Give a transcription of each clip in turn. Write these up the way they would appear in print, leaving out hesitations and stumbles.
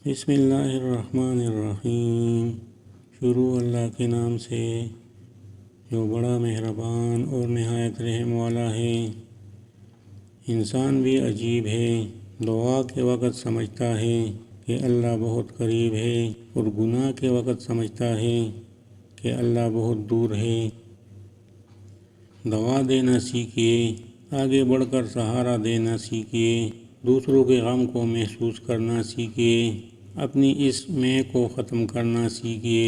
بسم اللہ الرحمن الرحیم۔ شروع اللہ کے نام سے جو بڑا مہربان اور نہایت رحم والا ہے۔ انسان بھی عجیب ہے، دعا کے وقت سمجھتا ہے کہ اللہ بہت قریب ہے اور گناہ کے وقت سمجھتا ہے کہ اللہ بہت دور ہے۔ دعا دینا سیکھیے، آگے بڑھ کر سہارا دینا سیکھیے، دوسروں کے غم کو محسوس کرنا سیکھیے، اپنی اس میں کو ختم کرنا سیکھیے۔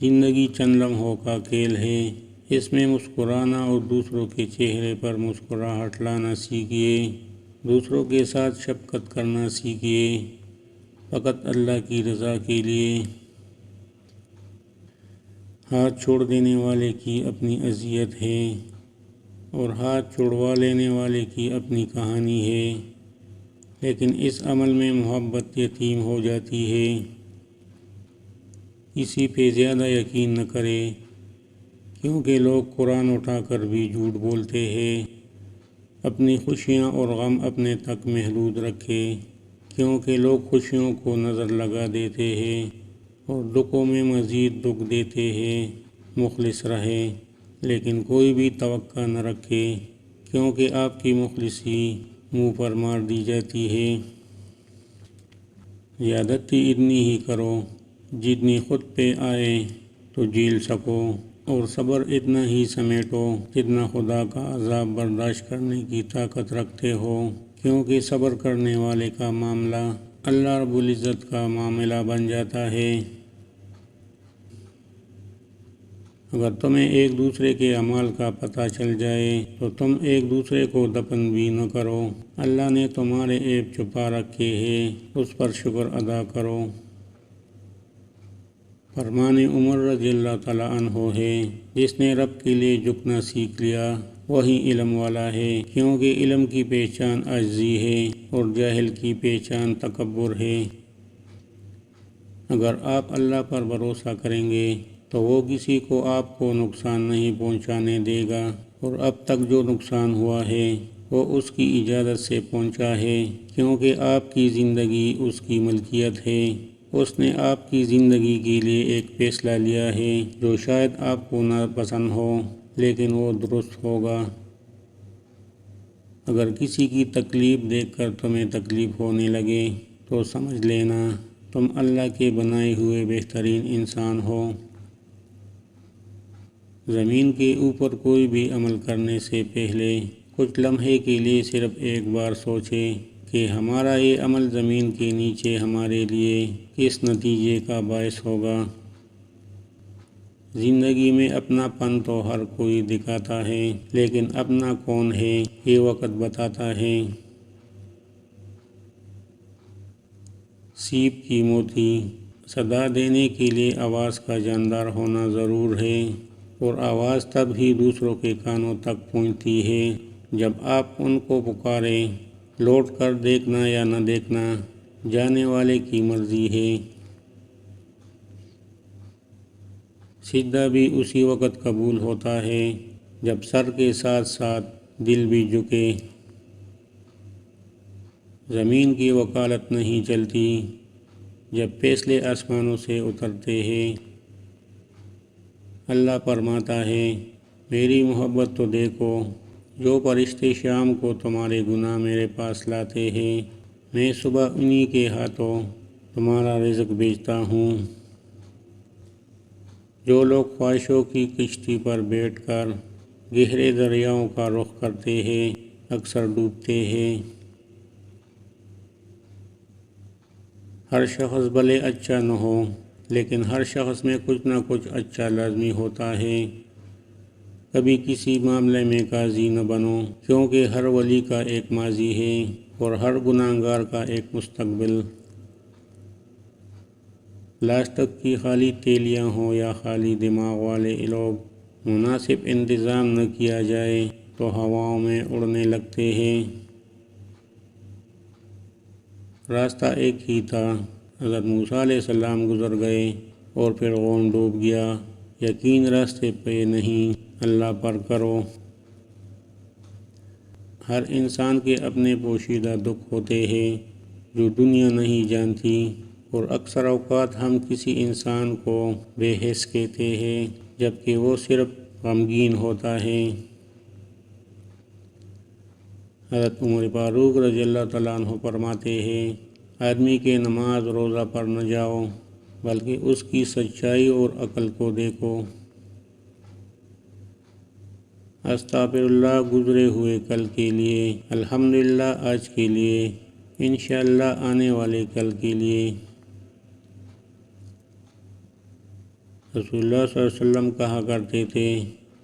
زندگی چند لمحوں کا کھیل ہے، اس میں مسکرانا اور دوسروں کے چہرے پر مسکراہٹ لانا سیکھیے، دوسروں کے ساتھ شفقت کرنا سیکھیے، فقط اللہ کی رضا کے لیے۔ ہاتھ چھوڑ دینے والے کی اپنی اذیت ہے اور ہاتھ چھڑوا لینے والے کی اپنی کہانی ہے، لیکن اس عمل میں محبت یتیم ہو جاتی ہے۔ کسی پہ زیادہ یقین نہ کرے، کیونکہ لوگ قرآن اٹھا کر بھی جھوٹ بولتے ہیں۔ اپنی خوشیاں اور غم اپنے تک محدود رکھے، کیونکہ لوگ خوشیوں کو نظر لگا دیتے ہیں اور دکھوں میں مزید دکھ دیتے ہیں۔ مخلص رہے، لیکن کوئی بھی توقع نہ رکھے، کیونکہ آپ کی مخلصی منہ پر مار دی جاتی ہے۔ زیادتی اتنی ہی کرو جتنی خود پہ آئے تو جھیل سکو، اور صبر اتنا ہی سمیٹو جتنا خدا کا عذاب برداشت کرنے کی طاقت رکھتے ہو، کیونکہ صبر کرنے والے کا معاملہ اللہ رب العزت کا معاملہ بن جاتا ہے۔ اگر تمہیں ایک دوسرے کے اعمال کا پتہ چل جائے تو تم ایک دوسرے کو دفن بھی نہ کرو۔ اللہ نے تمہارے عیب چھپا رکھے ہیں، اس پر شکر ادا کرو۔ فرمان عمر رضی اللہ تعالیٰ عنہ ہے، جس نے رب کے لیے جھکنا سیکھ لیا وہی علم والا ہے، کیونکہ علم کی پہچان عاجزی ہے اور جاہل کی پہچان تکبر ہے۔ اگر آپ اللہ پر بھروسہ کریں گے تو وہ کسی کو آپ کو نقصان نہیں پہنچانے دے گا، اور اب تک جو نقصان ہوا ہے وہ اس کی اجازت سے پہنچا ہے، کیونکہ آپ کی زندگی اس کی ملکیت ہے۔ اس نے آپ کی زندگی کے لیے ایک فیصلہ لیا ہے جو شاید آپ کو نہ پسند ہو، لیکن وہ درست ہوگا۔ اگر کسی کی تکلیف دیکھ کر تمہیں تکلیف ہونے لگے تو سمجھ لینا تم اللہ کے بنائے ہوئے بہترین انسان ہو۔ زمین کے اوپر کوئی بھی عمل کرنے سے پہلے کچھ لمحے کے لیے صرف ایک بار سوچے کہ ہمارا یہ عمل زمین کے نیچے ہمارے لیے کس نتیجے کا باعث ہوگا۔ زندگی میں اپنا پن تو ہر کوئی دکھاتا ہے، لیکن اپنا کون ہے یہ وقت بتاتا ہے۔ سیپ کی موتی صدا دینے کے لیے آواز کا جاندار ہونا ضرور ہے، اور آواز تب ہی دوسروں کے کانوں تک پہنچتی ہے جب آپ ان کو پکاریں۔ لوٹ کر دیکھنا یا نہ دیکھنا جانے والے کی مرضی ہے۔ سجدہ بھی اسی وقت قبول ہوتا ہے جب سر کے ساتھ ساتھ دل بھی جھکے۔ زمین کی وکالت نہیں چلتی جب فیصلے آسمانوں سے اترتے ہیں۔ اللہ فرماتا ہے، میری محبت تو دیکھو، جو فرشتے شام کو تمہارے گناہ میرے پاس لاتے ہیں، میں صبح انہی کے ہاتھوں تمہارا رزق بھیجتا ہوں۔ جو لوگ خواہشوں کی کشتی پر بیٹھ کر گہرے دریاؤں کا رخ کرتے ہیں، اکثر ڈوبتے ہیں۔ ہر شخص بھلے اچھا نہ ہو، لیکن ہر شخص میں کچھ نہ کچھ اچھا لازمی ہوتا ہے۔ کبھی کسی معاملے میں قاضی نہ بنو، کیونکہ ہر ولی کا ایک ماضی ہے اور ہر گناہگار کا ایک مستقبل۔ پلاسٹک کی خالی تھیلیاں ہوں یا خالی دماغ والے لوگ، مناسب انتظام نہ کیا جائے تو ہواؤں میں اڑنے لگتے ہیں۔ راستہ ایک ہی تھا، حضرت موسیٰ علیہ السلام گزر گئے اور پھر قوم ڈوب گیا۔ یقین راستے پہ نہیں، اللہ پر کرو۔ ہر انسان کے اپنے پوشیدہ دکھ ہوتے ہیں جو دنیا نہیں جانتی۔ اور اکثر اوقات ہم کسی انسان کو بے حس کہتے ہیں جبکہ وہ صرف غمگین ہوتا ہے۔ حضرت عمر فاروق رضی اللہ تعالیٰ عنہ فرماتے ہیں، آدمی کے نماز روزہ پر نہ جاؤ بلکہ اس کی سچائی اور عقل کو دیکھو۔ استغفر اللہ گزرے ہوئے کل کے لیے، الحمدللہ آج کے لیے، انشاءاللہ آنے والے کل کے لیے۔ رسول اللہ صلی اللہ علیہ وسلم کہا کرتے تھے،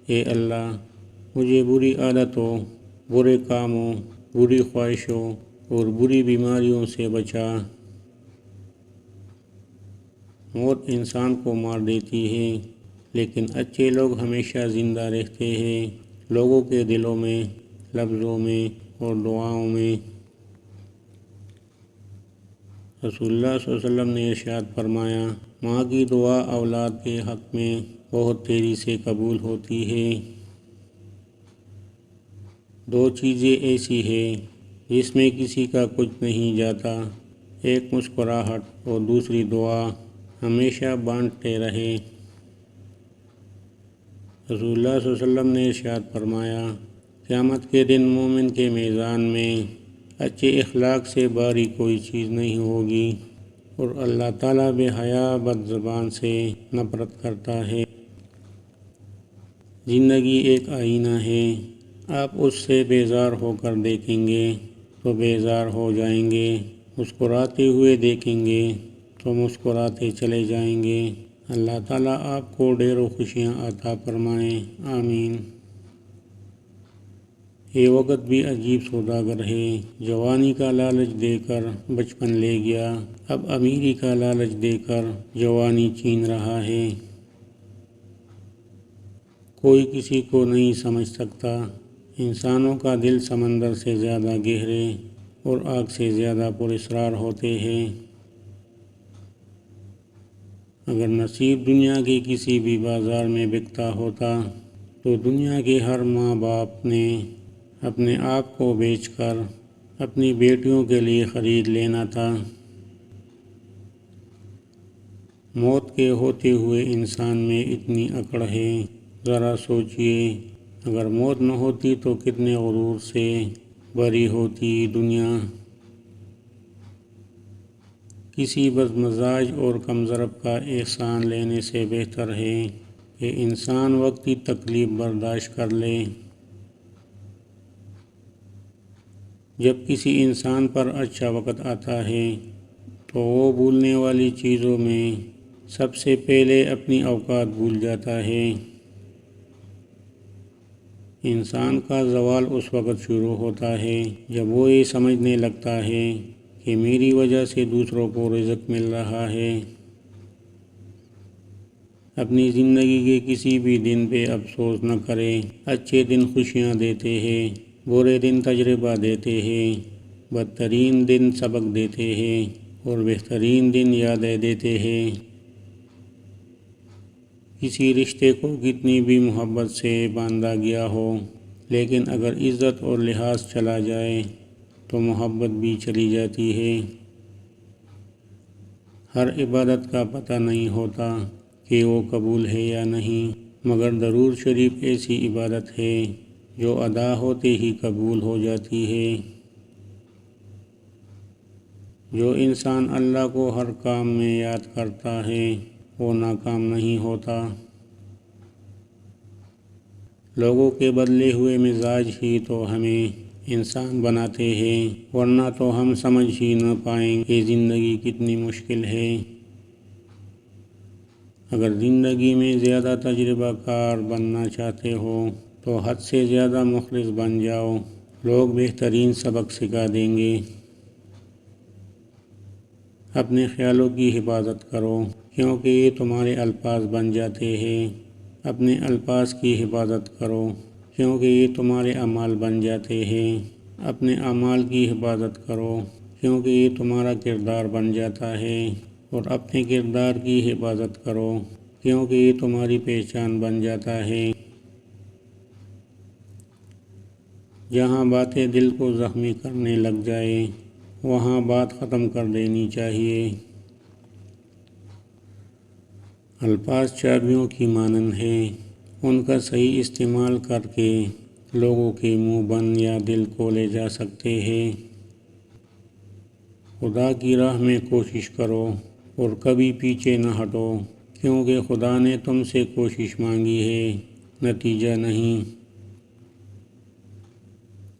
اے اللہ مجھے بری عادتوں، برے کاموں، بری خواہشوں اور بری بیماریوں سے بچا۔ موت انسان کو مار دیتی ہے لیکن اچھے لوگ ہمیشہ زندہ رہتے ہیں، لوگوں کے دلوں میں، لفظوں میں اور دعاؤں میں۔ رسول اللہ صلی اللہ علیہ وسلم نے ارشاد فرمایا، ماں کی دعا اولاد کے حق میں بہت تیزی سے قبول ہوتی ہے۔ دو چیزیں ایسی ہیں جس میں کسی کا کچھ نہیں جاتا، ایک مسکراہٹ اور دوسری دعا، ہمیشہ بانٹتے رہے۔ رسول اللہ صلی اللہ علیہ وسلم نے ارشاد فرمایا، قیامت کے دن مومن کے میزان میں اچھے اخلاق سے باری کوئی چیز نہیں ہوگی، اور اللہ تعالیٰ بے حیا بد زبان سے نفرت کرتا ہے۔ زندگی ایک آئینہ ہے، آپ اس سے بیزار ہو کر دیکھیں گے تو بیزار ہو جائیں گے، مسکراتے ہوئے دیکھیں گے تو مسکراتے چلے جائیں گے۔ اللہ تعالیٰ آپ کو ڈھیروں خوشیاں عطا فرمائے، آمین۔ یہ وقت بھی عجیب سوداگر ہے، جوانی کا لالچ دے کر بچپن لے گیا، اب امیری کا لالچ دے کر جوانی چھین رہا ہے۔ کوئی کسی کو نہیں سمجھ سکتا، انسانوں کا دل سمندر سے زیادہ گہرے اور آگ سے زیادہ پراسرار ہوتے ہیں۔ اگر نصیب دنیا کے کسی بھی بازار میں بکتا ہوتا تو دنیا کے ہر ماں باپ نے اپنے آپ کو بیچ کر اپنی بیٹیوں کے لیے خرید لینا تھا۔ موت کے ہوتے ہوئے انسان میں اتنی اکڑ ہے، ذرا سوچئے، اگر موت نہ ہوتی تو کتنے غرور سے بھری ہوتی دنیا۔ کسی بدمزاج اور کمضرب کا احسان لینے سے بہتر ہے کہ انسان وقتی تکلیف برداشت کر لے۔ جب کسی انسان پر اچھا وقت آتا ہے تو وہ بھولنے والی چیزوں میں سب سے پہلے اپنی اوقات بھول جاتا ہے۔ انسان کا زوال اس وقت شروع ہوتا ہے جب وہ یہ سمجھنے لگتا ہے کہ میری وجہ سے دوسروں کو رزق مل رہا ہے۔ اپنی زندگی کے کسی بھی دن پہ افسوس نہ کریں، اچھے دن خوشیاں دیتے ہیں، برے دن تجربہ دیتے ہیں، بدترین دن سبق دیتے ہیں اور بہترین دن یادیں دیتے ہیں۔ کسی رشتے کو کتنی بھی محبت سے باندھا گیا ہو، لیکن اگر عزت اور لحاظ چلا جائے تو محبت بھی چلی جاتی ہے۔ ہر عبادت کا پتہ نہیں ہوتا کہ وہ قبول ہے یا نہیں، مگر درود شریف ایسی عبادت ہے جو ادا ہوتے ہی قبول ہو جاتی ہے۔ جو انسان اللہ کو ہر کام میں یاد کرتا ہے وہ ناکام نہیں ہوتا۔ لوگوں کے بدلے ہوئے مزاج ہی تو ہمیں انسان بناتے ہیں، ورنہ تو ہم سمجھ ہی نہ پائیں کہ زندگی کتنی مشکل ہے۔ اگر زندگی میں زیادہ تجربہ کار بننا چاہتے ہو تو حد سے زیادہ مخلص بن جاؤ، لوگ بہترین سبق سکھا دیں گے۔ اپنے خیالوں کی حفاظت کرو کیونکہ یہ تمہارے الفاظ بن جاتے ہیں، اپنے الفاظ کی حفاظت کرو کیونکہ یہ تمہارے اعمال بن جاتے ہیں، اپنے اعمال کی حفاظت کرو کیونکہ یہ تمہارا کردار بن جاتا ہے، اور اپنے کردار کی حفاظت کرو کیونکہ یہ تمہاری پہچان بن جاتا ہے۔ جہاں باتیں دل کو زخمی کرنے لگ جائیں وہاں بات ختم کر دینی چاہیے۔ الفاظ چابیوں کی مانند ہیں، ان کا صحیح استعمال کر کے لوگوں کے منہ بند یا دل کھولے جا سکتے ہیں۔ خدا کی راہ میں کوشش کرو اور کبھی پیچھے نہ ہٹو، کیونکہ خدا نے تم سے کوشش مانگی ہے، نتیجہ نہیں۔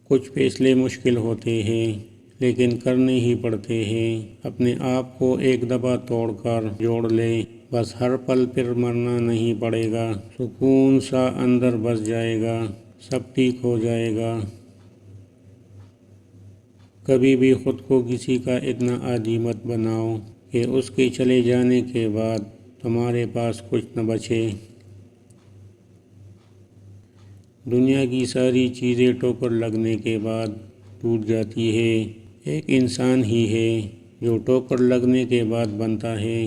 کچھ فیصلے مشکل ہوتے ہیں لیکن کرنے ہی پڑتے ہیں۔ اپنے آپ کو ایک دفعہ توڑ کر جوڑ لے، بس ہر پل پھر مرنا نہیں پڑے گا، سکون سا اندر بس جائے گا، سب ٹھیک ہو جائے گا۔ کبھی بھی خود کو کسی کا اتنا عادی مت بناؤ کہ اس کے چلے جانے کے بعد تمہارے پاس کچھ نہ بچے۔ دنیا کی ساری چیزیں ٹھوکر لگنے کے بعد ٹوٹ جاتی ہے، ایک انسان ہی ہے جو ٹھوکر لگنے کے بعد بنتا ہے۔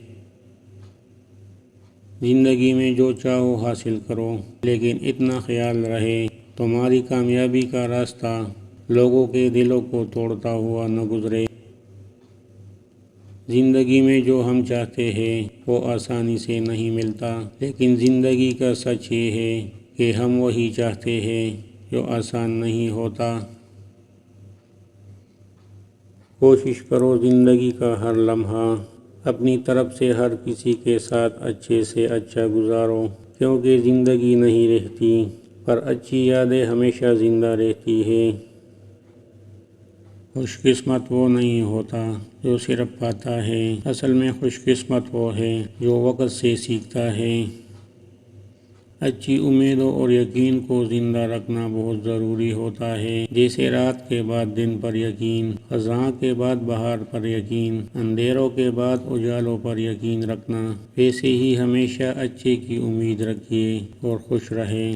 زندگی میں جو چاہو حاصل کرو، لیکن اتنا خیال رہے تمہاری کامیابی کا راستہ لوگوں کے دلوں کو توڑتا ہوا نہ گزرے۔ زندگی میں جو ہم چاہتے ہیں وہ آسانی سے نہیں ملتا، لیکن زندگی کا سچ یہ ہے کہ ہم وہی چاہتے ہیں جو آسان نہیں ہوتا۔ کوشش کرو زندگی کا ہر لمحہ اپنی طرف سے ہر کسی کے ساتھ اچھے سے اچھا گزارو، کیونکہ زندگی نہیں رہتی پر اچھی یادیں ہمیشہ زندہ رہتی ہیں۔ خوش قسمت وہ نہیں ہوتا جو صرف پاتا ہے، اصل میں خوش قسمت وہ ہے جو وقت سے سیکھتا ہے۔ اچھی امیدوں اور یقین کو زندہ رکھنا بہت ضروری ہوتا ہے، جیسے رات کے بعد دن پر یقین، خزاں کے بعد بہار پر یقین، اندھیروں کے بعد اجالوں پر یقین رکھنا، ویسے ہی ہمیشہ اچھے کی امید رکھیے اور خوش رہیں۔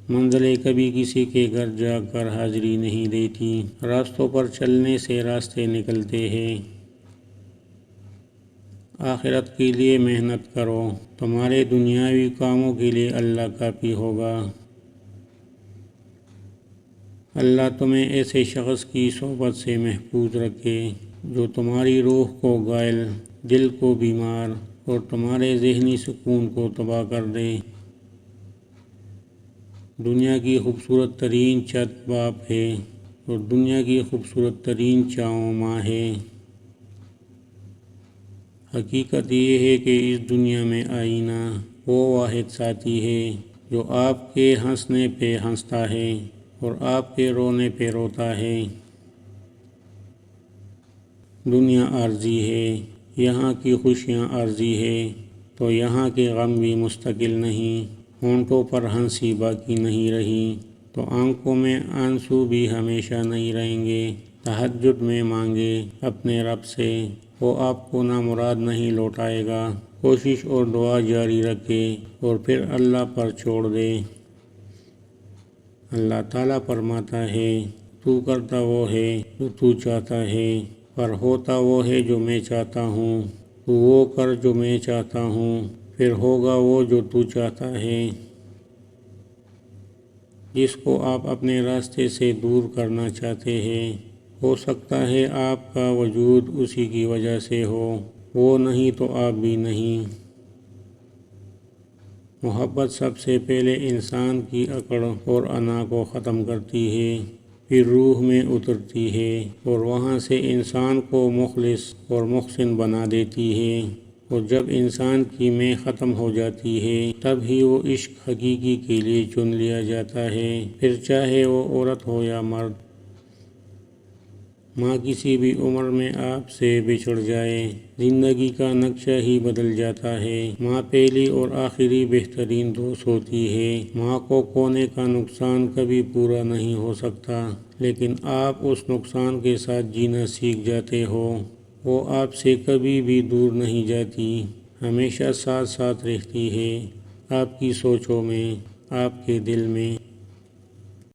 منزلیں کبھی کسی کے گھر جا کر حاضری نہیں دیتی، راستوں پر چلنے سے راستے نکلتے ہیں۔ آخرت کے لیے محنت کرو، تمہارے دنیاوی کاموں کے لیے اللہ کافی ہوگا۔ اللہ تمہیں ایسے شخص کی صحبت سے محفوظ رکھے جو تمہاری روح کو گائل، دل کو بیمار اور تمہارے ذہنی سکون کو تباہ کر دے۔ دنیا کی خوبصورت ترین چھت باپ ہے اور دنیا کی خوبصورت ترین چھاؤں ماں ہے۔ حقیقت یہ ہے کہ اس دنیا میں آئینہ وہ واحد ساتھی ہے جو آپ کے ہنسنے پہ ہنستا ہے اور آپ کے رونے پہ روتا ہے۔ دنیا عارضی ہے، یہاں کی خوشیاں عارضی ہے، تو یہاں کے غم بھی مستقل نہیں۔ ہونٹوں پر ہنسی باقی نہیں رہی تو آنکھوں میں آنسو بھی ہمیشہ نہیں رہیں گے۔ تہجد میں مانگے اپنے رب سے، وہ آپ کو نامراد نہیں لوٹائے گا۔ کوشش اور دعا جاری رکھے اور پھر اللہ پر چھوڑ دے۔ اللہ تعالیٰ فرماتا ہے، تو کرتا وہ ہے جو تو چاہتا ہے، پر ہوتا وہ ہے جو میں چاہتا ہوں۔ تو وہ کر جو میں چاہتا ہوں، پھر ہوگا وہ جو تو چاہتا ہے۔ جس کو آپ اپنے راستے سے دور کرنا چاہتے ہیں، ہو سکتا ہے آپ کا وجود اسی کی وجہ سے ہو، وہ نہیں تو آپ بھی نہیں۔ محبت سب سے پہلے انسان کی اکڑ اور انا کو ختم کرتی ہے، پھر روح میں اترتی ہے اور وہاں سے انسان کو مخلص اور محسن بنا دیتی ہے۔ اور جب انسان کی میں ختم ہو جاتی ہے تب ہی وہ عشق حقیقی کے لیے چن لیا جاتا ہے، پھر چاہے وہ عورت ہو یا مرد۔ ماں کسی بھی عمر میں آپ سے بچھڑ جائے، زندگی کا نقشہ ہی بدل جاتا ہے۔ ماں پہلی اور آخری بہترین دوست ہوتی ہے۔ ماں کو کھونے کا نقصان کبھی پورا نہیں ہو سکتا، لیکن آپ اس نقصان کے ساتھ جینا سیکھ جاتے ہو۔ وہ آپ سے کبھی بھی دور نہیں جاتی، ہمیشہ ساتھ ساتھ رہتی ہے، آپ کی سوچوں میں، آپ کے دل میں۔